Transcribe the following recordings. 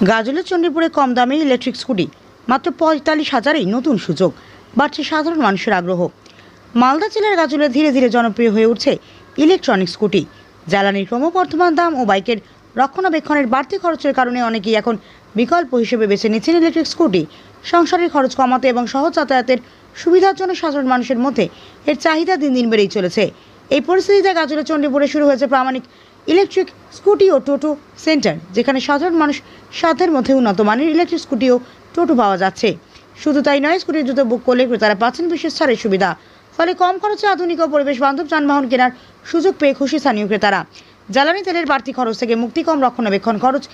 গাজলের চণ্ডীপুরে কম দামে electric scooty মাত্র ৪৫,০০০-এই নতুন সুযোগ, বাড়ছে সাধারণ মানুষের আগ্রহ। মালদা জেলার গাজলে ধীরে ধীরে জনপ্রিয় হয়ে উঠছে ইলেকট্রনিক স্কুটি। জ্বালানির ক্রমবর্ধমান দাম ও বাইকের রক্ষণাবেক্ষণের বাড়তি খরচের কারণে অনেকেই এখন বিকল্প হিসেবে বেছে নিচ্ছেন ইলেকট্রিক স্কুটি। সংসারের খরচ কমাতে এবং সহজ যাতায়াতের সুবিধার জন্য সাধারণ মানুষের মধ্যে এর চাহিদা দিন দিন বেড়েই চলেছে। এই পরিস্থিতিতে গাজলের চণ্ডীপুরে শুরু হয়েছে প্রামাণিক ইলেকট্রিক স্কুটি ও টোটো সেন্টার, যেখানে সাধারণ মানুষ সাধ্যের মধ্যে উন্নত মানের ইলেকট্রিক স্কুটি ও টোটো পাওয়া যাচ্ছে। শুধু তাই নয়, স্কুটির জুতো বুক করলে ক্রেতারা পাচ্ছেন বিশেষ ছাড়ের সুবিধা। ফলে কম খরচে আধুনিক ও পরিবেশ বান্ধব যানবাহন কেনার সুযোগ পেয়ে খুশি স্থানীয় ক্রেতারা। জ্বালানি তেলের বাড়তি খরচ থেকে মুক্তি, কম রক্ষণাবেক্ষণ খরচ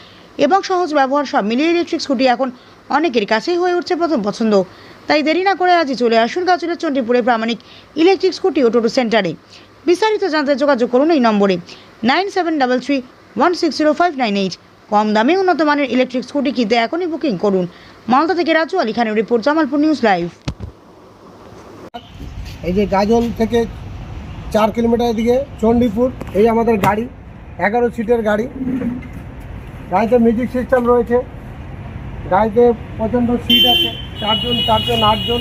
এবং সহজ ব্যবহার সব মিলিয়ে ইলেকট্রিক স্কুটি এখন অনেকের কাছেই হয়ে উঠছে প্রথম পছন্দ। তাই দেরি না করে আজই চলে আসুন গাজলের চণ্ডীপুরে প্রামাণিক ইলেকট্রিক স্কুটি ও টোটো সেন্টারে। বিস্তারিত জানতে যোগাযোগ করুন এই নম্বরে 9733160598। কম দামে উন্নত মানের ইলেকট্রিক স্কুটি কিনতে এখনই বুকিং করুন। মালদা থেকে রাজু আলী খানের রিপোর্ট, জামালপুর নিউজ লাইভ। এই যে গাজল থেকে 4 কিলোমিটার দিকে চণ্ডীপুর, এই আমাদের গাড়ি 11 সিটের গাড়ি। গাড়িতে মিউজিক সিস্টেম রয়েছে, গাড়িতে প্রচণ্ড সিট আছে, 4 জন 8 জন,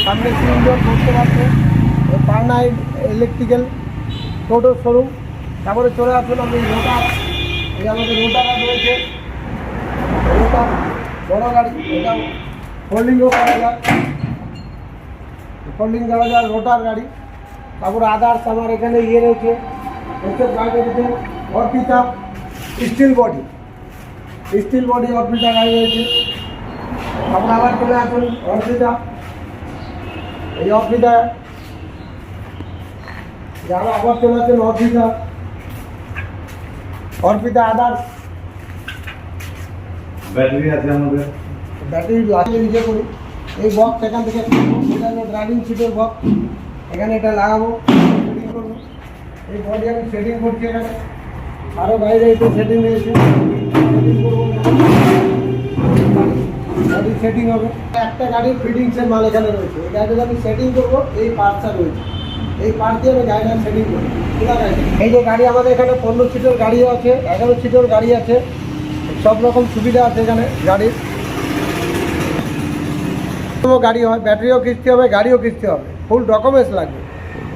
সামনে 3 জন বসতে পারছে। পান্নাই ইলেকট্রিক্যাল টোটো শোরুম। তারপরে চলে আসুন আপনি রোটার, এই আমাদের রোটার রয়েছে, রোটার বড় গাড়ি, এটা ফোল্ডিংও করা যায়, ফোল্ডিং দেওয়া যায় রোটার গাড়ি। তারপরে আদার্স আমার এখানে রয়েছে, এসব গাড়িতে অর্পিতা স্টিল বডি অর্পিতা গাড়ি রয়েছে। তারপরে আবার চলে আসুন অর্পিতা, এই অর্পিতা যারা আবার চলে আসেন অর্পিতা আদার্স। ব্যাটারি আছে আমাদের, ব্যাটারি লাগিয়ে নিজে করি। এই বক্স এখান থেকে এটা হলো ড্রাইভিং সিটের বক্স, এখানে এটা লাগাবো, সেটিং করবো। এই বডি আমি সেটিং করছি এখানে, আরও বাইরে একটু সেটিং রয়েছে, সেটিং করবো, গাড়ি সেটিং হবে। একটা গাড়ির ফিটিংসের মাল এখানে রয়েছে, এই গাড়িটা আমি সেটিং করবো, এই পার্টসটা রয়েছে, এই পার্ট দিয়ে আমি গাড়িটা সেটিং করবো। এই যে গাড়ি আমাদের এখানে 15 সিটের গাড়িও আছে, 11 সিটের গাড়ি আছে, সব রকম সুবিধা আছে এখানে গাড়ির। গাড়ি হয়, ব্যাটারিও কিস্তি হবে, গাড়িও কিস্তি হবে, ফুল ডকুমেন্টস লাগবে।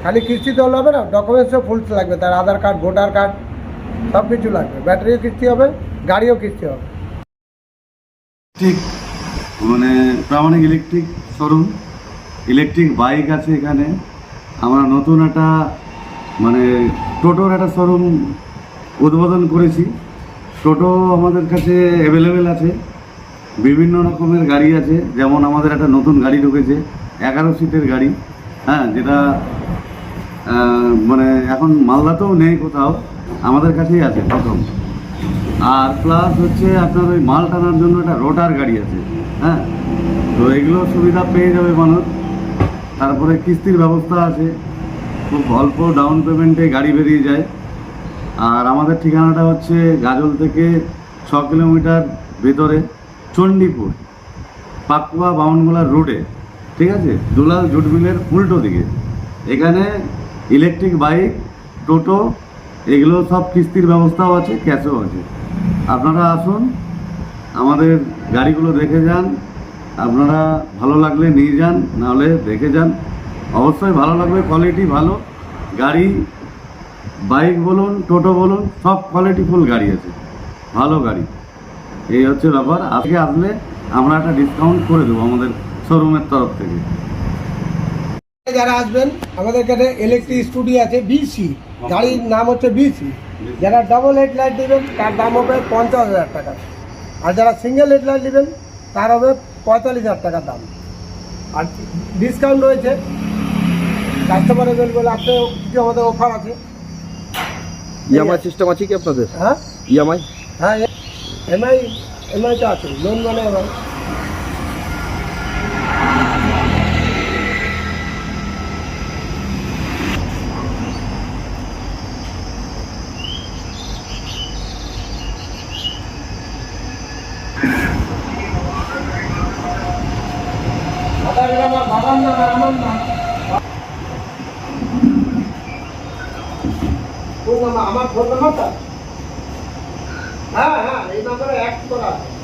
খালি কিস্তিতে হলে হবে না, ডকুমেন্টসও ফুল লাগবে, তার আধার কার্ড, ভোটার কার্ড সব কিছু লাগবে। ব্যাটারিও কিস্তি হবে, গাড়িও কিস্তি হবে। ঠিক মানে প্রামাণিক ইলেকট্রিক শোরুম, ইলেকট্রিক বাইক আছে এখানে। আমরা নতুন একটা মানে টোটোর একটা শোরুম উদ্বোধন করেছি। টোটো আমাদের কাছে অ্যাভেলেবেল আছে, বিভিন্ন রকমের গাড়ি আছে। যেমন আমাদের একটা নতুন গাড়ি ঢুকেছে 11 সিটের গাড়ি, হ্যাঁ, যেটা মানে এখন মালদাতেও নেই কোথাও, আমাদের কাছেই আছে প্রথম। আর প্লাস হচ্ছে আপনার ওই মাল টানার জন্য একটা রোটার গাড়ি আছে, হ্যাঁ, তো এগুলো সুবিধা পেয়ে যাবে মানুষ। তারপরে কিস্তির ব্যবস্থা আছে, খুব অল্প ডাউন পেমেন্টে গাড়ি বেরিয়ে যায়। আর আমাদের ঠিকানাটা হচ্ছে গাজল থেকে 6 কিলোমিটার ভেতরে চণ্ডীপুর, পাকুয়া বামনগোলার রোডে, ঠিক আছে, দুলাল জুট মিলের উল্টো দিকে। এখানে ইলেকট্রিক বাইক, টোটো এগুলো সব কিস্তির ব্যবস্থাও আছে, ক্যাশও আছে। আপনারা আসুন, আমাদের গাড়িগুলো দেখে যান। আপনারা ভালো লাগলে নিয়ে যান, নাহলে দেখে যান, অবশ্যই ভালো লাগবে। কোয়ালিটি ভালো গাড়ি, বাইক বলুন, টোটো বলুন, সব কোয়ালিটিফুল গাড়ি আছে, ভালো গাড়ি। এই হচ্ছে ব্যাপার। আজকে আসলে আমরা একটা ডিসকাউন্ট করে দেবো আমাদের শোরুমের তরফ থেকে। যারা আসবেন আমাদের কাছে ইলেকট্রিক স্কুটি আছে বিসি, গাড়ির নাম হচ্ছে বিসি। যারা ডবল হেডলাইট নেবেন তার দাম হবে 50,000 টাকা, আর যারা সিঙ্গেল হেডলাইট নেবেন তার হবে 45,000 টাকা দাম। আর ডিসকাউন্ট রয়েছে, কাস্টমার বলে আপনি কিছু আমাদের অফার আছে। ইএমআই সিস্টেম আছে কি আপনাদের? হ্যাঁ, ইএমআই, হ্যাঁ, এমআই তো আছে, লোন মানে এমআই। আমার ফোন নাম্বারটা, হ্যাঁ হ্যাঁ এই নাম্বারে অ্যাড করা আছে।